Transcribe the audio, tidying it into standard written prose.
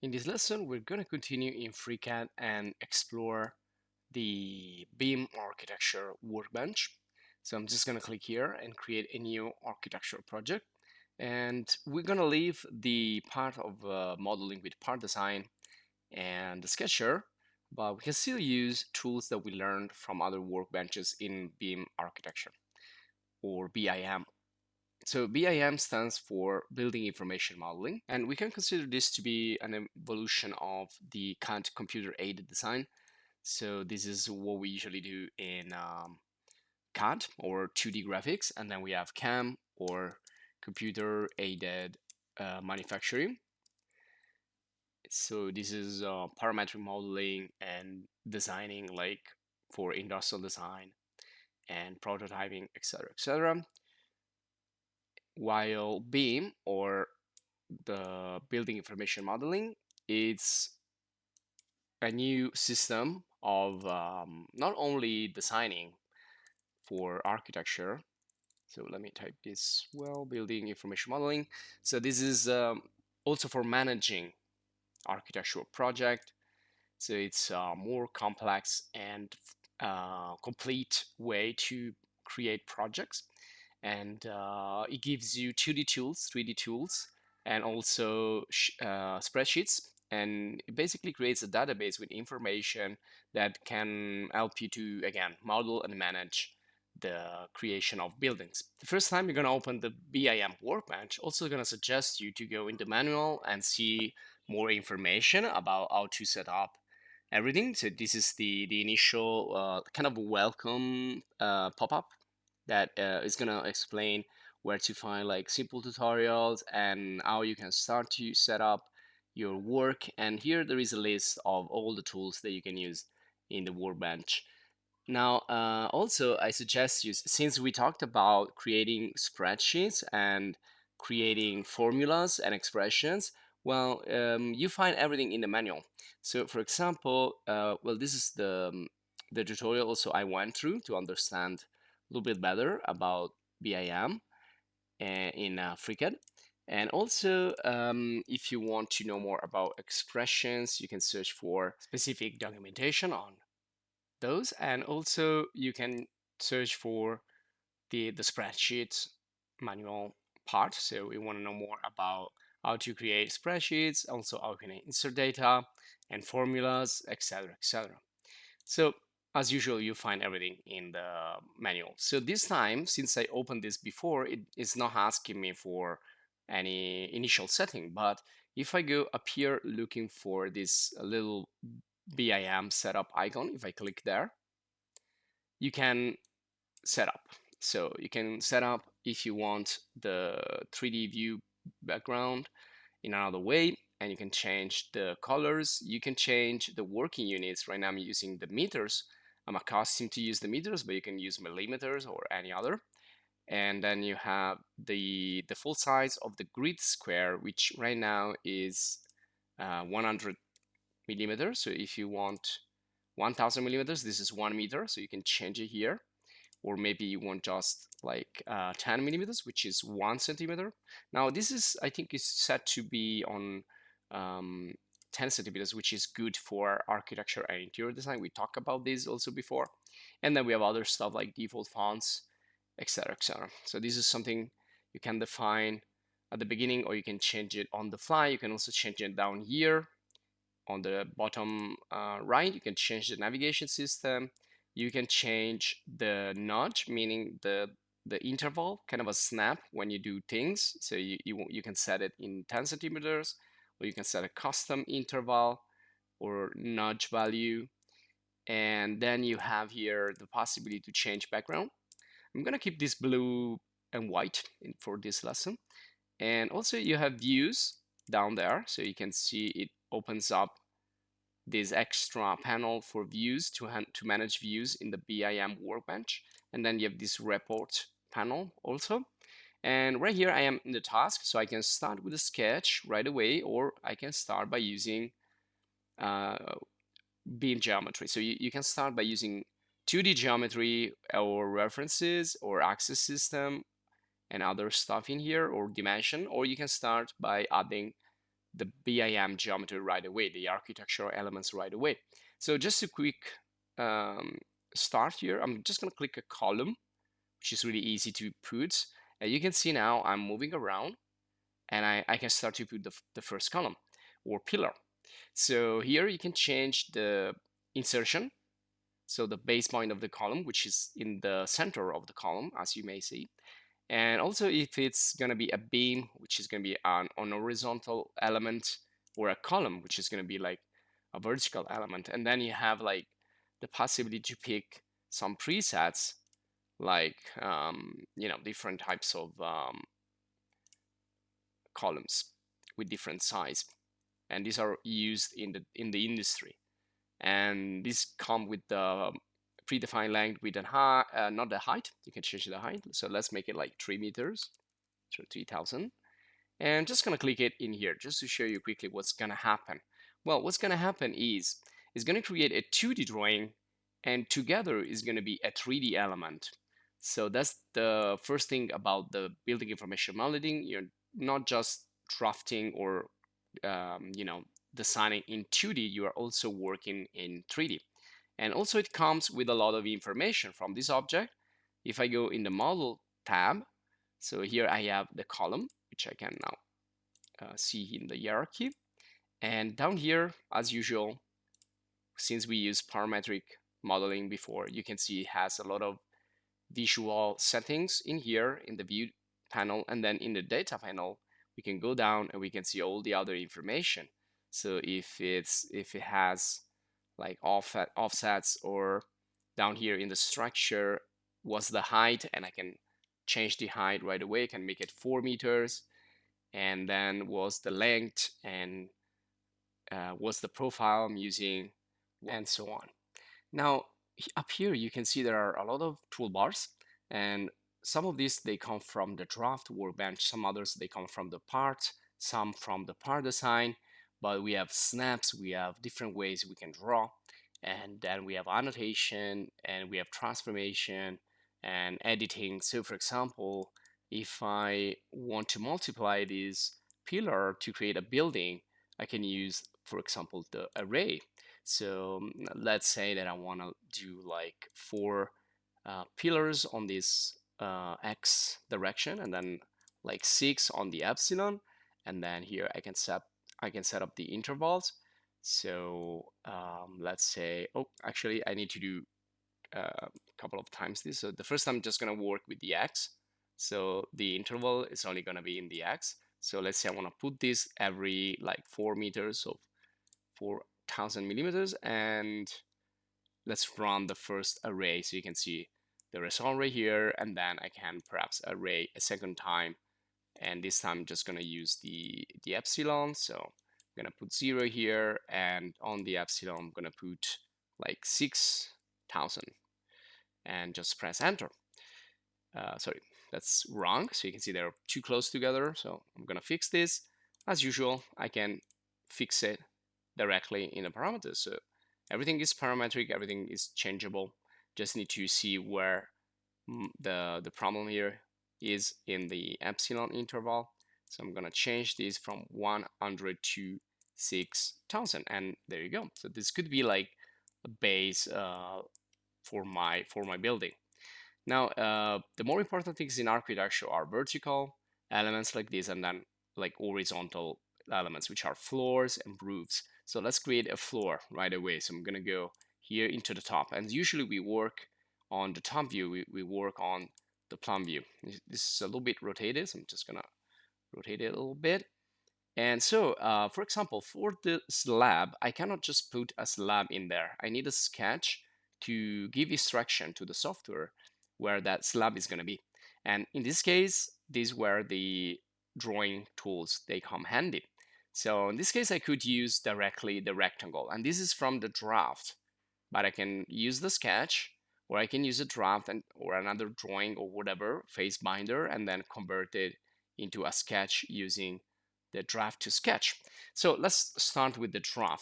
In this lesson, we're going to continue in FREECAD and explore the BIM architecture workbench. So I'm just going to click here and create a new architectural project. And we're going to leave the part of modeling with part design and the sketcher, but we can still use tools that we learned from other workbenches in BIM architecture or BIM. So BIM stands for Building Information Modeling, and we can consider this to be an evolution of the CAD computer-aided design. So this is what we usually do in CAD or 2D graphics, and then we have CAM or computer-aided manufacturing. So this is parametric modeling and designing like for industrial design and prototyping, etc., etc. While BIM or the building information modeling, it's a new system of not only designing for architecture. So let me type this well, building information modeling. So this is also for managing architectural project. So it's a more complex and complete way to create projects. And it gives you 2D tools, 3D tools, and also spreadsheets. And it basically creates a database with information that can help you to, again, model and manage the creation of buildings. The first time you're going to open the BIM workbench, also going to suggest you to go in the manual and see more information about how to set up everything. So this is the initial kind of welcome pop-up that is gonna explain where to find like simple tutorials and how you can start to set up your work. And here there is a list of all the tools that you can use in the workbench. Now, also I suggest you, since we talked about creating spreadsheets and creating formulas and expressions, well, you find everything in the manual. So for example, well, this is the tutorial also I went through to understand a little bit better about BIM in FREECAD. And also, if you want to know more about expressions, you can search for specific documentation on those. And also, you can search for the spreadsheet manual part. So we want to know more about how to create spreadsheets, also how can I insert data and formulas, etc., etc. So as usual, you find everything in the manual. So this time, since I opened this before, it is not asking me for any initial setting. But if I go up here looking for this little BIM setup icon, if I click there, you can set up. So you can set up if you want the 3D view background in another way, and you can change the colors. You can change the working units. Right now I'm using the meters. I'm accustomed to use the meters, but you can use millimeters or any other. And then you have the full size of the grid square, which right now is 100 millimeters. So if you want 1000 millimeters, this is 1 meter. So you can change it here. Or maybe you want just like 10 millimeters, which is 1 centimeter. Now this is, I think, is set to be on 10 centimeters, which is good for architecture and interior design. We talked about this also before. And then we have other stuff like default fonts, etc., etc. So this is something you can define at the beginning, or you can change it on the fly. You can also change it down here on the bottom right. You can change the navigation system. You can change the nudge, meaning the interval, kind of a snap when you do things. So you can set it in 10 centimeters, or you can set a custom interval or nudge value. And then you have here the possibility to change background. I'm gonna keep this blue and white for this lesson. And also you have views down there, so you can see it opens up this extra panel for views to manage views in the BIM workbench. And then you have this report panel also. And right here I am in the task, so I can start with a sketch right away, or I can start by using BIM geometry. So you can start by using 2D geometry or references or axis system and other stuff in here, or dimension, or you can start by adding the BIM geometry right away, the architectural elements right away. So just a quick start here. I'm just going to click a column, which is really easy to put. And you can see now I'm moving around, and I can start to put the first column or pillar. So here you can change the insertion, so the base point of the column, which is in the center of the column, as you may see. And also if it's going to be a beam, which is going to be on a horizontal element, or a column, which is going to be like a vertical element. And then you have like the possibility to pick some presets, like different types of columns with different size, and these are used in the industry. And these come with the predefined length with not the height. You can change the height. So let's make it like 3 meters, so 3000. And I'm just gonna click it in here just to show you quickly what's gonna happen. Well, what's gonna happen is it's gonna create a 2D drawing, and together is gonna be a 3D element. So that's the first thing about the building information modeling. You're not just drafting or designing in 2D, you are also working in 3D. And also it comes with a lot of information from this object. If I go in the model tab, so here I have the column, which I can now see in the hierarchy. And down here, as usual, since we use parametric modeling before, you can see it has a lot of visual settings in here in the view panel. And then in the data panel, we can go down and we can see all the other information. So if it has like offsets, or down here in the structure, what's the height, and I can change the height right away. I can make it 4 meters, and then what's the length, and what's the profile I'm using, and so on. Now up here you can see there are a lot of toolbars, and some of these they come from the draft workbench, some others they come from the part, some from the part design. But we have snaps, we have different ways we can draw, and then we have annotation, and we have transformation and editing. So for example, if I want to multiply this pillar to create a building, I can use, for example, the array. So let's say that I want to do like 4 pillars on this x direction, and then like 6 on the epsilon, and then here I can set up the intervals. So let's say, oh, actually I need to do a couple of times this. So the first time I'm just going to work with the x, so the interval is only going to be in the x. So let's say I want to put this every like 4 meters of 4000 millimeters, and let's run the first array. So you can see the result right here, and then I can perhaps array a second time, and this time I'm just going to use the epsilon. So I'm going to put 0 here, and on the epsilon I'm going to put like 6000, and just press enter. Sorry, that's wrong. So you can see they're too close together. So I'm going to fix this. As usual, I can fix it directly in the parameters. So everything is parametric, everything is changeable. Just need to see where the problem here is in the epsilon interval. So I'm going to change this from 100 to 6000, and there you go. So this could be like a base for my building. Now the more important things in architecture are vertical elements like this, and then like horizontal elements, which are floors and roofs. So let's create a floor right away. So I'm going to go here into the top, and usually we work on the top view, we work on the plan view. This is a little bit rotated, so I'm just going to rotate it a little bit. And so for example, for the slab, I cannot just put a slab in there. I need a sketch to give instruction to the software where that slab is going to be. And in this case, these were the drawing tools, they come handy. So in this case, I could use directly the rectangle, and this is from the draft, but I can use the sketch, or I can use a draft or another drawing or whatever, face binder, and then convert it into a sketch using the draft to sketch. So let's start with the draft.